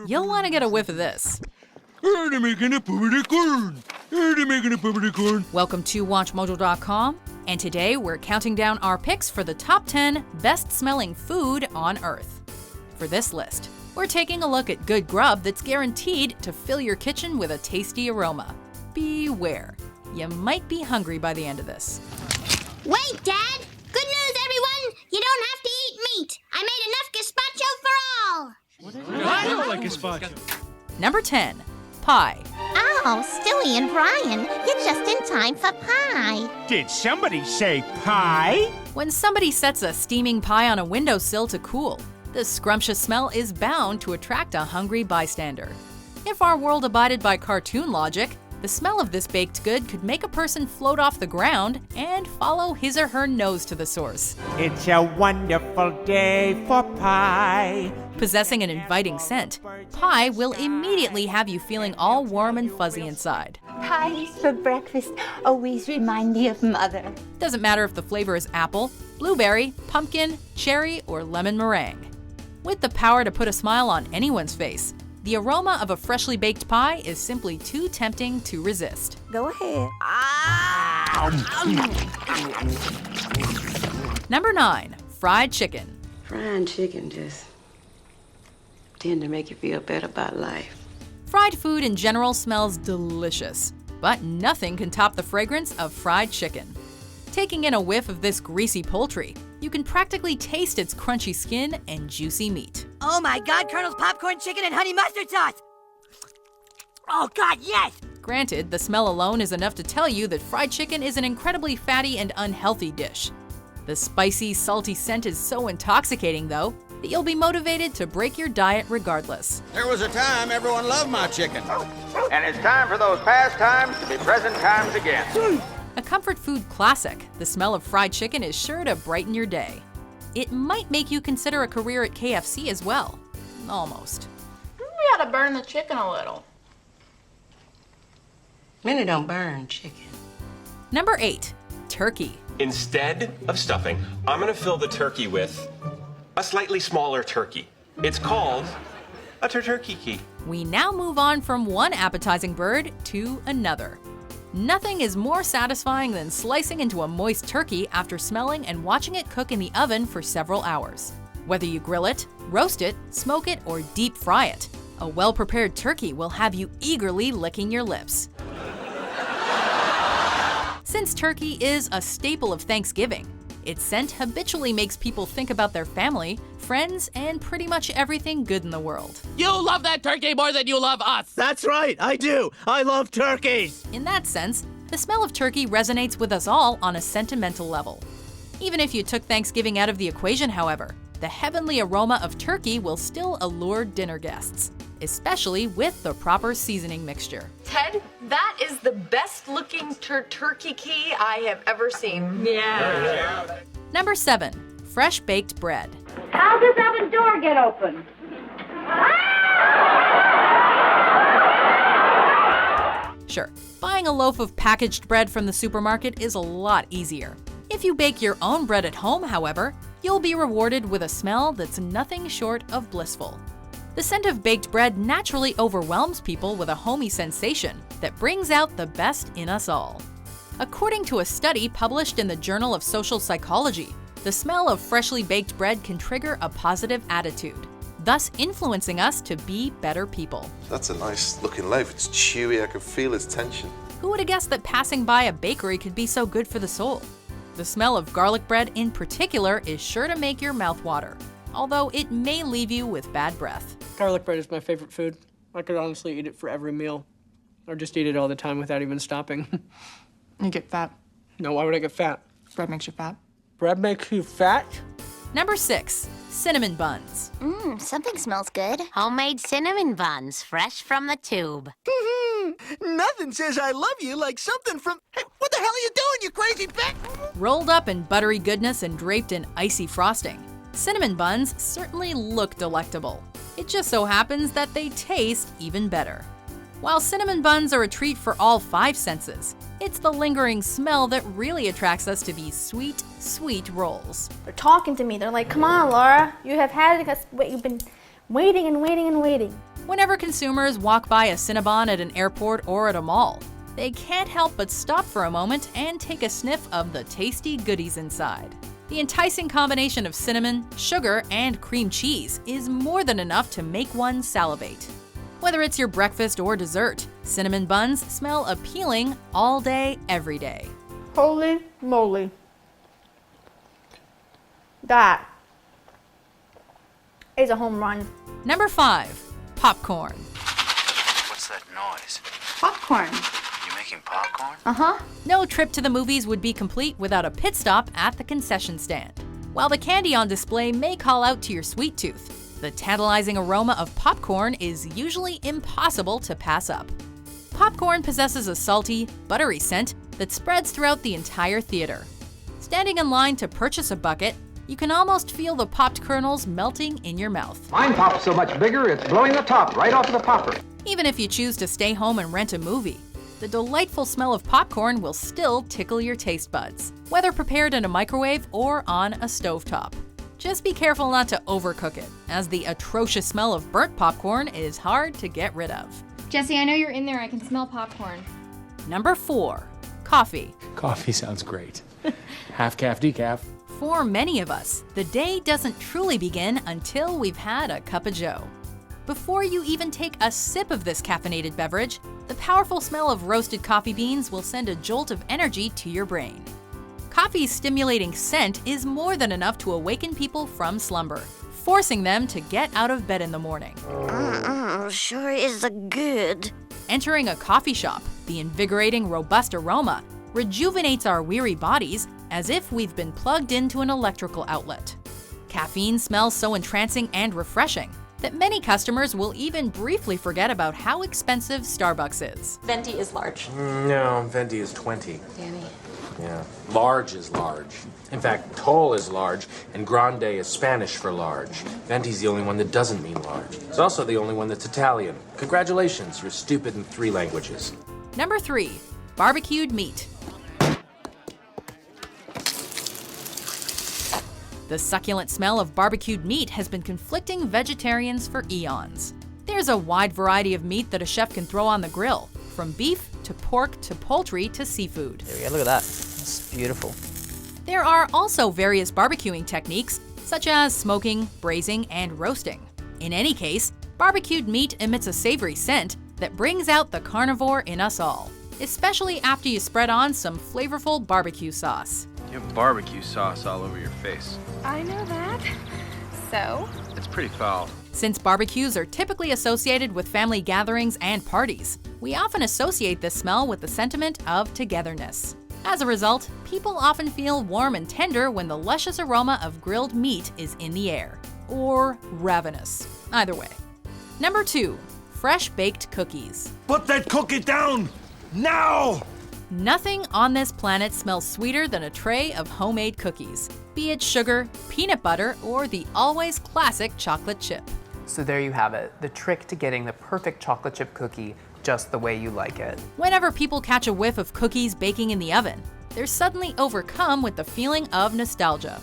You'll want to get a whiff of this. They're making a poopity corn. They're making a poopity corn. Welcome to WatchMojo.com, and today we're counting down our picks for the top 10 best-smelling food on Earth. For this list, we're taking a look at good grub that's guaranteed to fill your kitchen with a tasty aroma. Beware, you might be hungry by the end of this. Wait, Dad! Good news, everyone! You don't have to eat meat! I made enough gazpacho for all! I don't like gazpacho. Number 10, pie. Oh, Stewie and Brian, you're just in time for pie. Did somebody say pie? When somebody sets a steaming pie on a windowsill to cool, the scrumptious smell is bound to attract a hungry bystander. If our world abided by cartoon logic, the smell of this baked good could make a person float off the ground and follow his or her nose to the source. It's a wonderful day for pie. Possessing an inviting scent, pie will immediately have you feeling all warm and fuzzy inside. Pies for breakfast always remind me of Mother. Doesn't matter if the flavor is apple, blueberry, pumpkin, cherry, or lemon meringue. With the power to put a smile on anyone's face, the aroma of a freshly baked pie is simply too tempting to resist. Go ahead. Number 9, fried chicken. Frying chicken just tend to make you feel better about life. Fried food in general smells delicious, but nothing can top the fragrance of fried chicken. Taking in a whiff of this greasy poultry, you can practically taste its crunchy skin and juicy meat. Oh my God, Colonel's popcorn chicken and honey mustard sauce! Oh God, yes! Granted, the smell alone is enough to tell you that fried chicken is an incredibly fatty and unhealthy dish. The spicy, salty scent is so intoxicating, though, that you'll be motivated to break your diet regardless. There was a time everyone loved my chicken. And it's time for those past times to be present times again. A comfort food classic, the smell of fried chicken is sure to brighten your day. It might make you consider a career at KFC as well. Almost. We ought to burn the chicken a little. Many don't burn chicken. Number 8, turkey. Instead of stuffing, I'm gonna fill the turkey with a slightly smaller turkey. It's called a turkey. We now move on from one appetizing bird to another. Nothing is more satisfying than slicing into a moist turkey after smelling and watching it cook in the oven for several hours. Whether you grill it, roast it, smoke it, or deep fry it, a well-prepared turkey will have you eagerly licking your lips. Since turkey is a staple of Thanksgiving, its scent habitually makes people think about their family, friends, and pretty much everything good in the world. You love that turkey more than you love us. That's right, I do. I love turkeys. In that sense, the smell of turkey resonates with us all on a sentimental level. Even if you took Thanksgiving out of the equation, however, the heavenly aroma of turkey will still allure dinner guests, especially with the proper seasoning mixture. Ted, that is the best looking turkey key I have ever seen. Yeah. Number 7, fresh baked bread. How's this oven door get open? Sure, buying a loaf of packaged bread from the supermarket is a lot easier. If you bake your own bread at home, however, you'll be rewarded with a smell that's nothing short of blissful. The scent of baked bread naturally overwhelms people with a homey sensation that brings out the best in us all. According to a study published in the Journal of Social Psychology, the smell of freshly baked bread can trigger a positive attitude, thus influencing us to be better people. That's a nice looking loaf. It's chewy, I can feel its tension. Who would have guessed that passing by a bakery could be so good for the soul? The smell of garlic bread in particular is sure to make your mouth water, although it may leave you with bad breath. Garlic bread is my favorite food. I could honestly eat it for every meal, or just eat it all the time without even stopping. You get fat. No, why would I get fat? Bread makes you fat. Bread makes you fat? Number 6, cinnamon buns. Something smells good. Homemade cinnamon buns, fresh from the tube. Nothing says I love you like something from... Hey, what the hell are you doing, you crazy bitch? Rolled up in buttery goodness and draped in icy frosting, cinnamon buns certainly look delectable. It just so happens that they taste even better. While cinnamon buns are a treat for all 5 senses, it's the lingering smell that really attracts us to these sweet, sweet rolls. They're talking to me. They're like, come on, Laura. You have had us. You've been waiting and waiting and waiting. Whenever consumers walk by a Cinnabon at an airport or at a mall, they can't help but stop for a moment and take a sniff of the tasty goodies inside. The enticing combination of cinnamon, sugar, and cream cheese is more than enough to make one salivate. Whether it's your breakfast or dessert, cinnamon buns smell appealing all day, every day. Holy moly. That is a home run. Number 5. Popcorn. What's that noise? Popcorn. You making popcorn? Uh-huh. No trip to the movies would be complete without a pit stop at the concession stand. While the candy on display may call out to your sweet tooth, the tantalizing aroma of popcorn is usually impossible to pass up. Popcorn possesses a salty, buttery scent that spreads throughout the entire theater. Standing in line to purchase a bucket, you can almost feel the popped kernels melting in your mouth. Mine pops so much bigger, it's blowing the top right off the popper. Even if you choose to stay home and rent a movie, the delightful smell of popcorn will still tickle your taste buds, whether prepared in a microwave or on a stovetop. Just be careful not to overcook it, as the atrocious smell of burnt popcorn is hard to get rid of. Jesse, I know you're in there. I can smell popcorn. Number 4. Coffee. Coffee sounds great. Half calf, decaf. For many of us, the day doesn't truly begin until we've had a cup of joe. Before you even take a sip of this caffeinated beverage, the powerful smell of roasted coffee beans will send a jolt of energy to your brain. Coffee's stimulating scent is more than enough to awaken people from slumber, forcing them to get out of bed in the morning. Sure is good. Entering a coffee shop, the invigorating, robust aroma rejuvenates our weary bodies as if we've been plugged into an electrical outlet. Caffeine smells so entrancing and refreshing that many customers will even briefly forget about how expensive Starbucks is. Venti is large. No, Venti is 20. Danny. Yeah. Large is large. In fact, tall is large, and grande is Spanish for large. Venti's the only one that doesn't mean large. It's also the only one that's Italian. Congratulations, you're stupid in 3 languages. Number 3. Barbecued meat. The succulent smell of barbecued meat has been conflicting vegetarians for eons. There's a wide variety of meat that a chef can throw on the grill, from beef to pork to poultry to seafood. There we go, look at that. It's beautiful. There are also various barbecuing techniques, such as smoking, braising, and roasting. In any case, barbecued meat emits a savory scent that brings out the carnivore in us all, especially after you spread on some flavorful barbecue sauce. You have barbecue sauce all over your face. I know that. So? It's pretty foul. Since barbecues are typically associated with family gatherings and parties, we often associate this smell with the sentiment of togetherness. As a result, people often feel warm and tender when the luscious aroma of grilled meat is in the air. Or ravenous. Either way. Number 2. Fresh-baked cookies. Put that cookie down! Now! Nothing on this planet smells sweeter than a tray of homemade cookies, be it sugar, peanut butter, or the always classic chocolate chip. So there you have it, the trick to getting the perfect chocolate chip cookie just the way you like it. Whenever people catch a whiff of cookies baking in the oven, they're suddenly overcome with the feeling of nostalgia.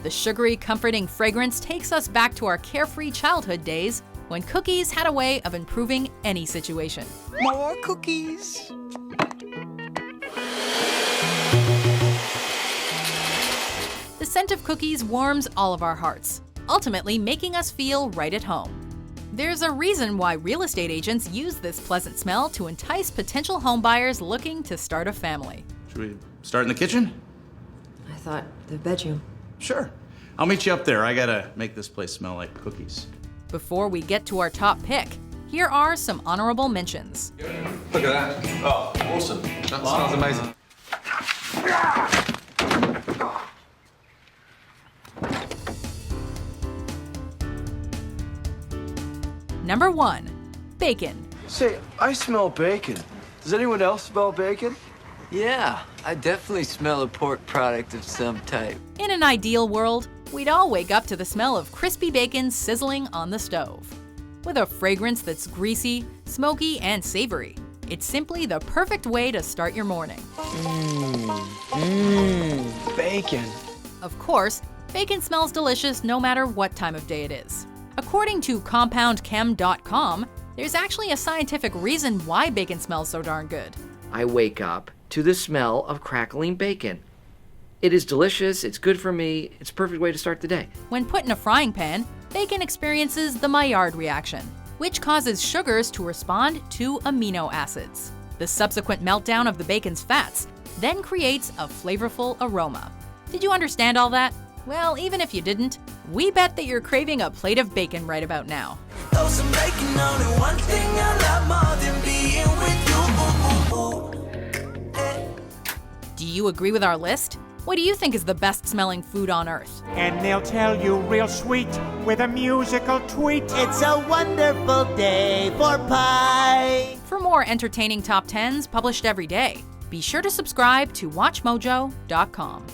The sugary, comforting fragrance takes us back to our carefree childhood days when cookies had a way of improving any situation. More cookies. The scent of cookies warms all of our hearts, ultimately making us feel right at home. There's a reason why real estate agents use this pleasant smell to entice potential homebuyers looking to start a family. Should we start in the kitchen? I thought the bedroom. Sure. I'll meet you up there. I gotta make this place smell like cookies. Before we get to our top pick, here are some honorable mentions. Look at that. Oh, awesome. That smells amazing. Number 1. Bacon. Say, I smell bacon. Does anyone else smell bacon? Yeah, I definitely smell a pork product of some type. In an ideal world, we'd all wake up to the smell of crispy bacon sizzling on the stove. With a fragrance that's greasy, smoky, and savory, it's simply the perfect way to start your morning. Bacon. Of course, bacon smells delicious no matter what time of day it is. According to CompoundChem.com, There's actually a scientific reason why bacon smells so darn good. I wake up to the smell of crackling bacon. It is delicious, it's good for me, it's a perfect way to start the day. When put in a frying pan, bacon experiences the Maillard reaction, which causes sugars to respond to amino acids. The subsequent meltdown of the bacon's fats then creates a flavorful aroma. Did you understand all that? Well, even if you didn't, we bet that you're craving a plate of bacon right about now. Throw some bacon on it, one thing I love more than being with you. Do you agree with our list? What do you think is the best smelling food on earth? And they'll tell you real sweet with a musical tweet. It's a wonderful day for pie. For more entertaining top 10s published every day, be sure to subscribe to WatchMojo.com.